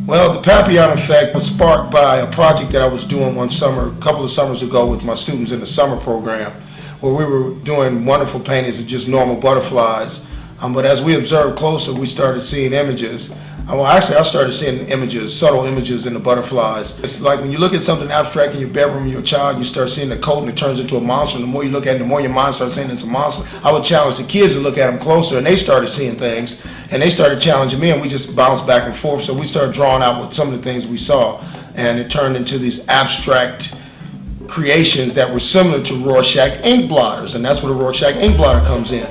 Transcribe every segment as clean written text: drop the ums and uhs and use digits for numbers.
Well, the papillon effect was sparked by a project that I was doing one summer, a couple of summers ago with my students in the summer program, where we were doing wonderful paintings of just normal butterflies. But as we observed closer, we started seeing images. Well, actually, I started seeing images, subtle images in the butterflies. It's like when you look at something abstract in your bedroom, you're a child, you start seeing the coat and it turns into a monster. And the more you look at it, the more your mind starts saying it's a monster. I would challenge the kids to look at them closer, and they started seeing things, and they started challenging me, and we just bounced back and forth. So we started drawing out with some of the things we saw, and it turned into these abstract creations that were similar to Rorschach ink blotters, and that's where the Rorschach ink blotter comes in.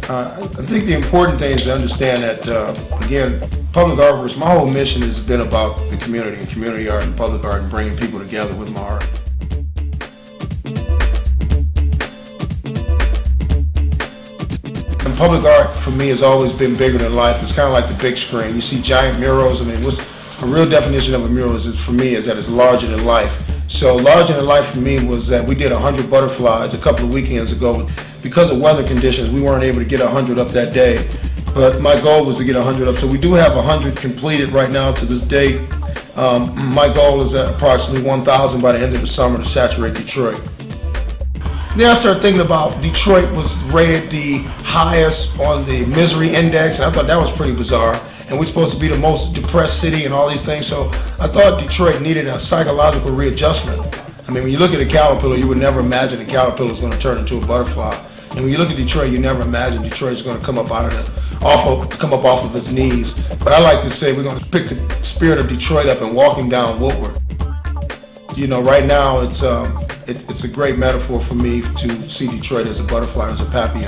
I think the important thing is to understand that, again, public art works, my whole mission has been about the community and community art and public art and bringing people together with my art. And public art for me has always been bigger than life. It's kind of like the big screen. You see giant murals. I mean, what's a real definition of a mural is, for me, is that it's larger than life. So larger than life for me was that we did 100 butterflies a couple of weekends ago. Because of weather conditions, we weren't able to get 100 up that day. But my goal was to get 100 up. So we do have 100 completed right now to this date. My goal is at approximately 1,000 by the end of the summer to saturate Detroit. Then I started thinking about Detroit was rated the highest on the misery index, and I thought that was pretty bizarre. And we're supposed to be the most depressed city and all these things. So I thought Detroit needed a psychological readjustment. I mean, when you look at a caterpillar, you would never imagine a caterpillar is going to turn into a butterfly. And when you look at Detroit, you never imagine Detroit is going to come up off of its knees. But I like to say we're going to pick the spirit of Detroit up and walk him down Woodward. You know, right now it's a great metaphor for me to see Detroit as a butterfly, as a papillon,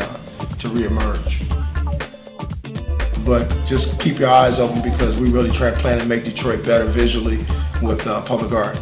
to reemerge. But just keep your eyes open because we really plan to make Detroit better visually with public art.